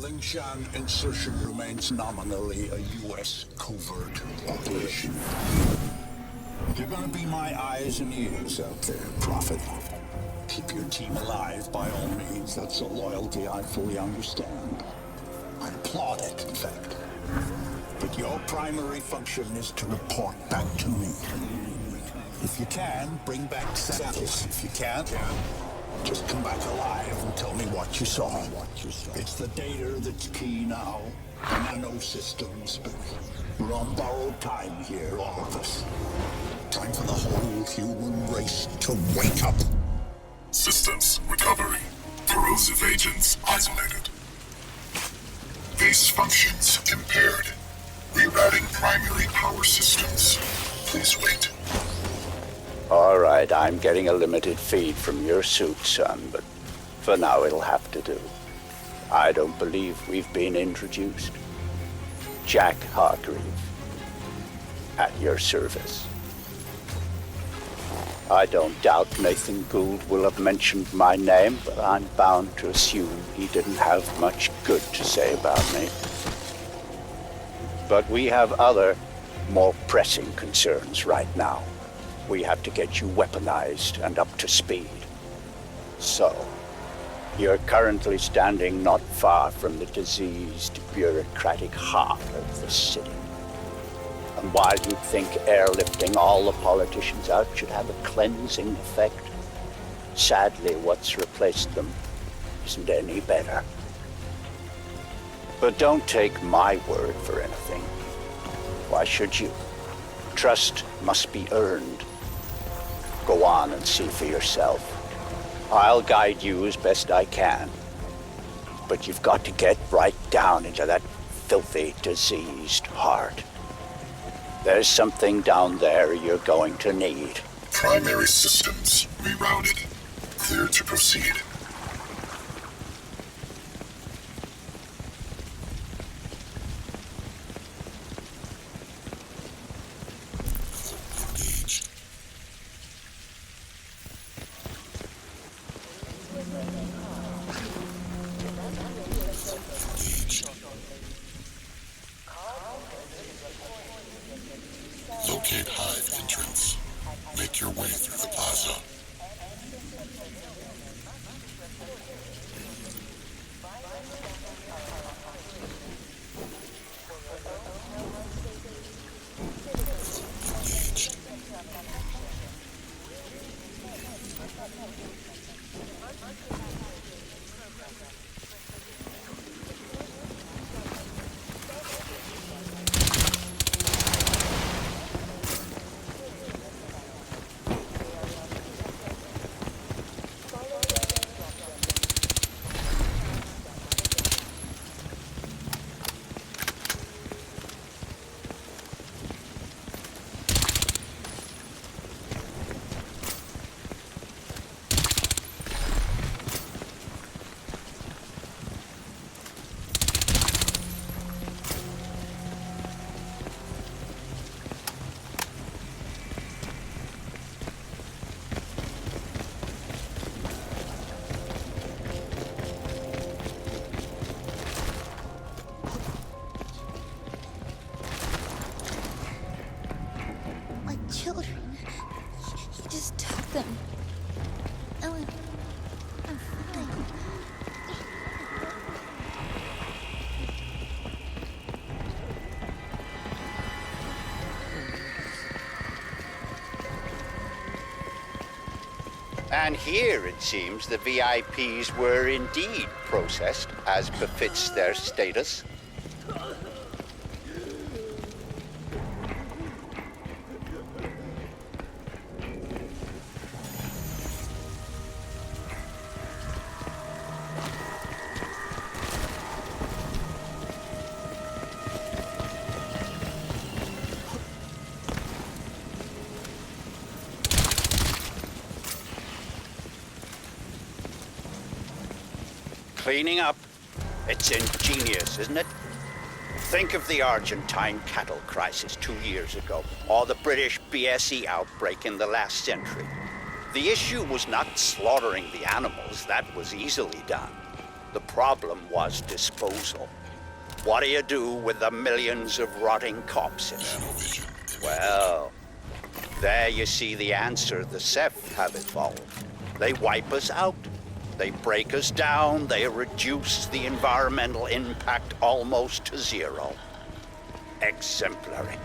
Lingshan insertion remains nominally a U.S. covert operation. You're gonna be my eyes and ears out there, Prophet. Keep your team alive by all means. That's a loyalty I fully understand. I applaud it, in fact. But your primary function is to report back to me. If you can, bring back samples. If you can't, just come back alive and tell me what you saw. It's the data that's key now. And I know systems, but we're on borrowed time here, all of us. Time for the whole human race to wake up. Systems recovery. Corrosive agents isolated. Base functions impaired. Rerouting primary power systems. Please wait. All right, I'm getting a limited feed from your suit, son, but for now it'll have to do. I don't believe we've been introduced. Jack Hargreave, at your service. I don't doubt Nathan Gould will have mentioned my name, but I'm bound to assume he didn't have much good to say about me. But we have other, more pressing concerns right now. We have to get you weaponized and up to speed. So, you're currently standing not far from the diseased, bureaucratic heart of the city. And while you think airlifting all the politicians out should have a cleansing effect, sadly what's replaced them isn't any better. But don't take my word for anything. Why should you? Trust must be earned. Go on and see for yourself. I'll guide you as best I can. But you've got to get right down into that filthy, diseased heart. There's something down there you're going to need. Primary systems rerouted. Clear to proceed. Engage. Locate hive entrance. Make your way through the plaza. Engage. And here, it seems, the VIPs were indeed processed, as befits their status. Cleaning up. It's ingenious, isn't it? Think of the Argentine cattle crisis 2 years ago, or the British BSE outbreak in the last century. The issue was not slaughtering the animals, that was easily done. The problem was disposal. What do you do with the millions of rotting corpses? Nanovision. Well, there you see the answer the Ceph have evolved. They wipe us out. They break us down. They reduce the environmental impact almost to zero. Exemplary.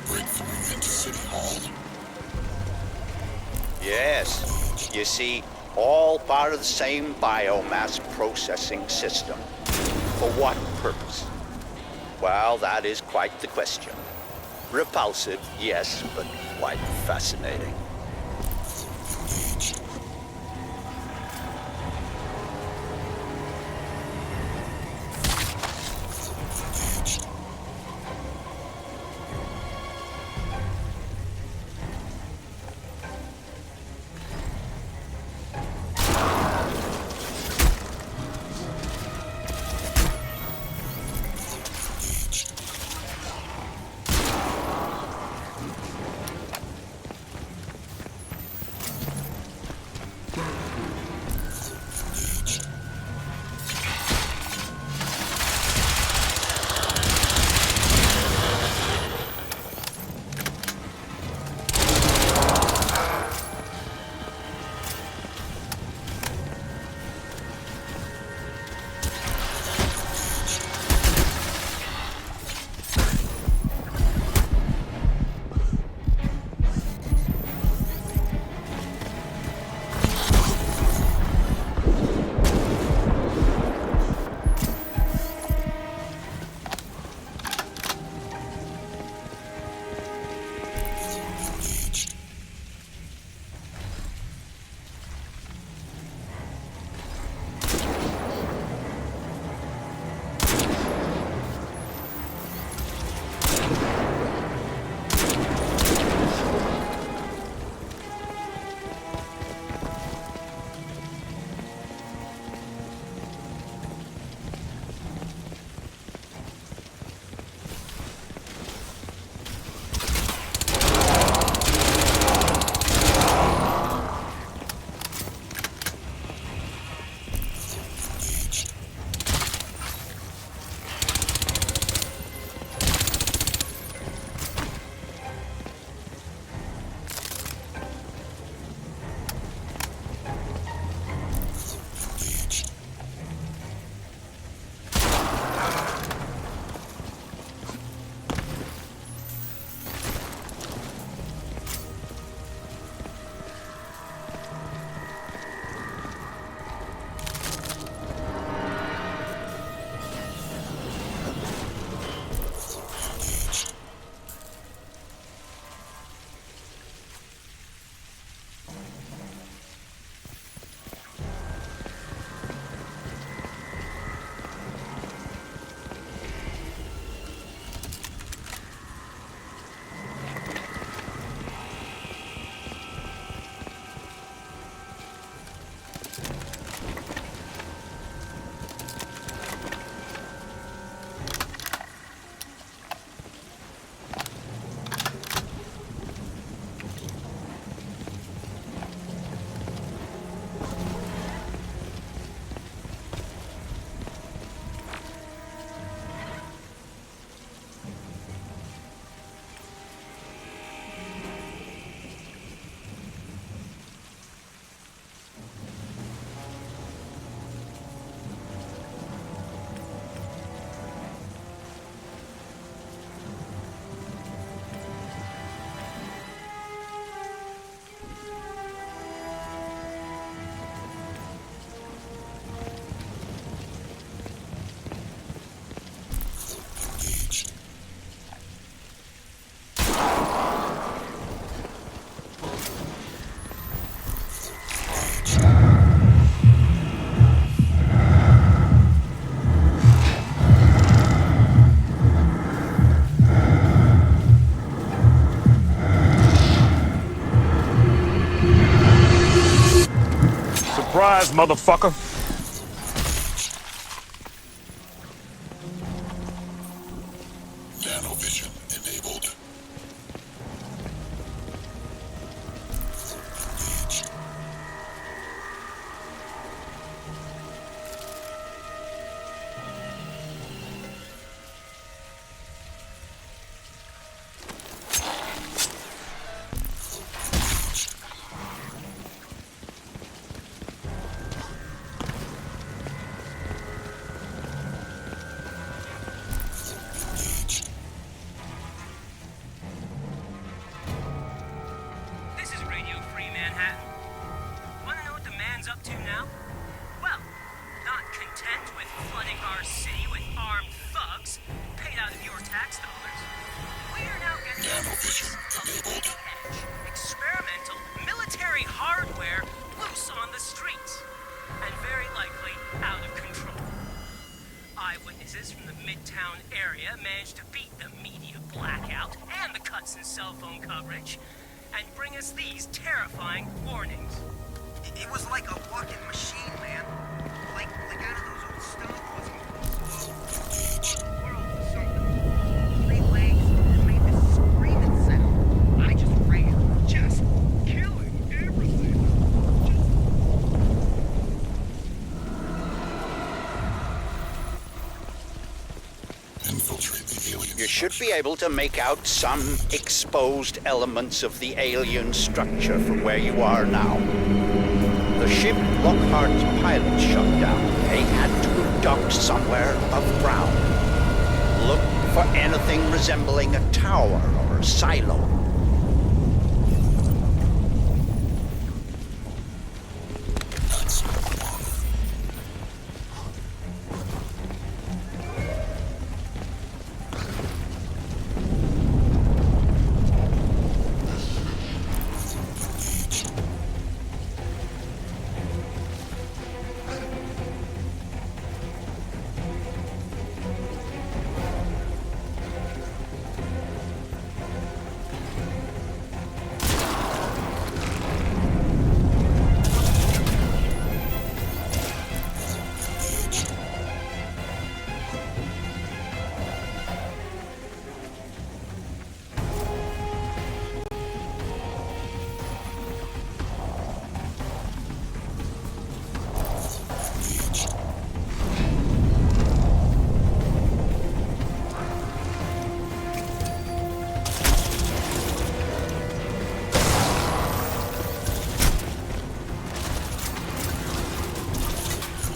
Breakthrough into City Hall. Yes. You see, all part of the same biomass processing system. For what purpose? Well, that is quite the question. Repulsive, yes, but quite fascinating. Engaged. Engaged. Engaged. eyes, motherfucker. Nanovision enabled. Engaged. Engaged. This is Radio Free Manhattan. Want to know what the man's up to now? Well, not content with flooding our city with armed thugs paid out of your tax dollars, we are now getting Nanovision enabled. edge, experimental military hardware loose on the streets, and very likely out of control. Eyewitnesses from the Midtown area managed to beat the media blackout and the cuts in cell phone coverage, and bring us these terrifying warnings. It was like a walking machine, man. Like out of those old Stone Wars movies. World or something. 3 legs and made this screaming sound. I just ran. Just killing everything. Infiltrate the alien You should structure. be able to make out some exposed elements of the alien structure from where you are now. The ship Lockhart's pilot shut down. They had to have docked somewhere above ground. Look for anything resembling a tower or a silo. That's one. Engaged.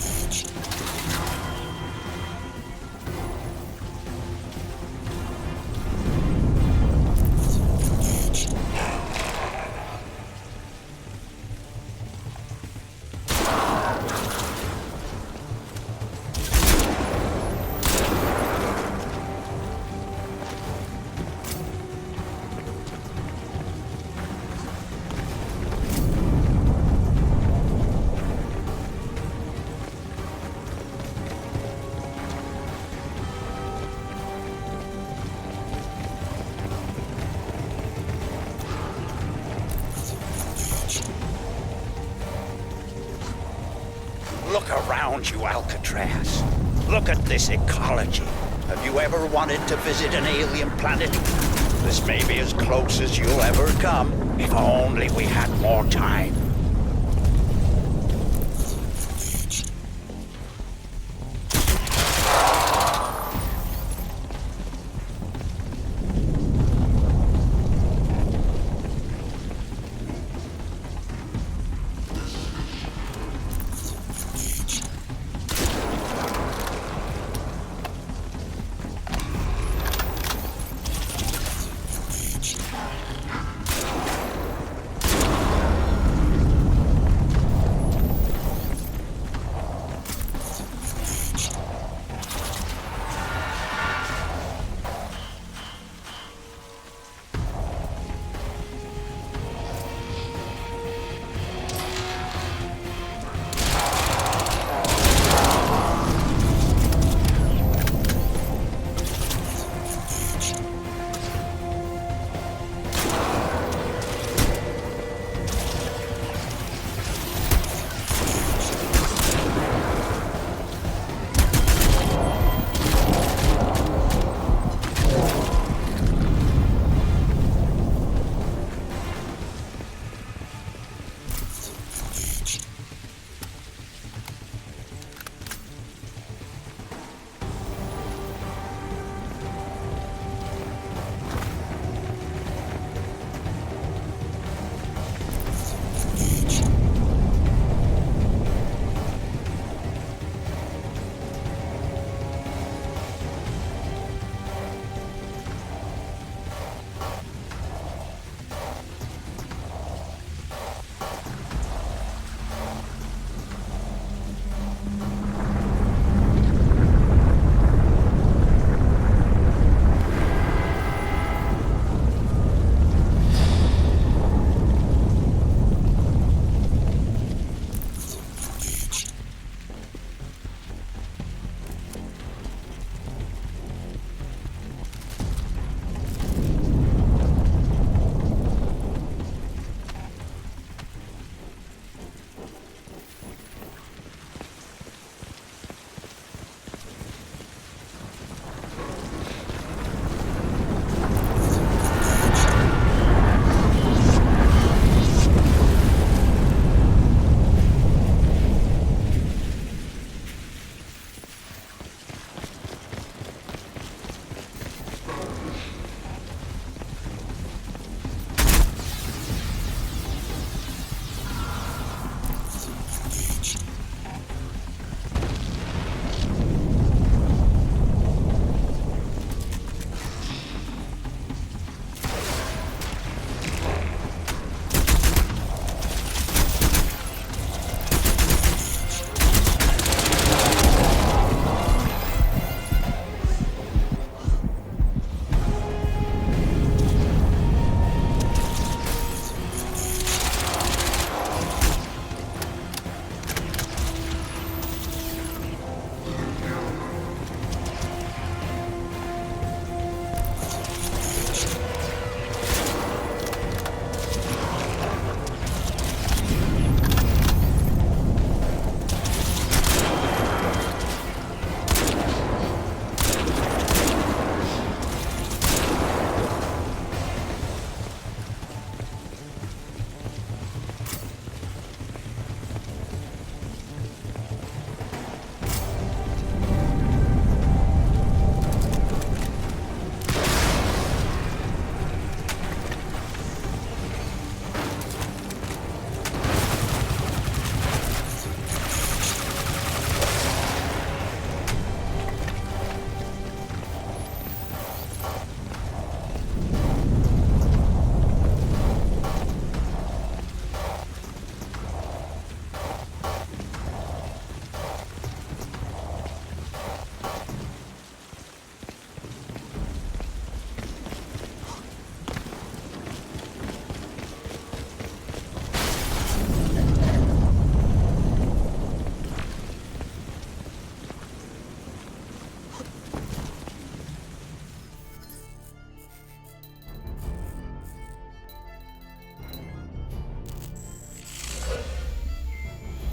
Engaged. Engaged. Engaged. Engaged. Look around you, Alcatraz. Look at this ecology. Have you ever wanted to visit an alien planet? This may be as close as you'll ever come, if only we had more time. Engaged. Engaged. Engaged.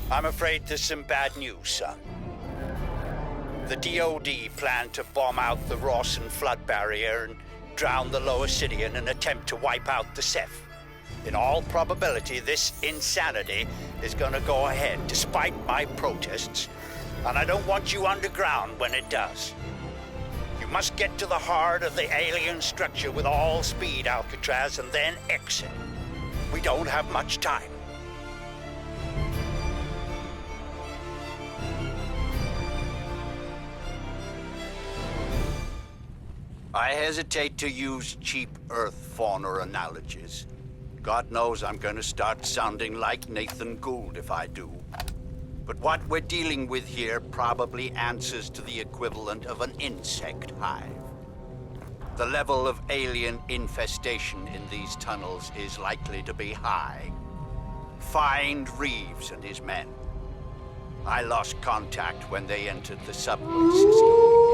I'm afraid there's some bad news, son. The DoD plan to bomb out the Rawson flood barrier and drown the lower city in an attempt to wipe out the Ceph. In all probability, this insanity is gonna go ahead, despite my protests, and I don't want you underground when it does. You must get to the heart of the alien structure with all speed, Alcatraz, and then exit. We don't have much time. I hesitate to use cheap Earth fauna analogies. God knows I'm going to start sounding like Nathan Gould if I do. But what we're dealing with here probably answers to the equivalent of an insect hive. The level of alien infestation in these tunnels is likely to be high. Find Reeves and his men. I lost contact when they entered the subway system.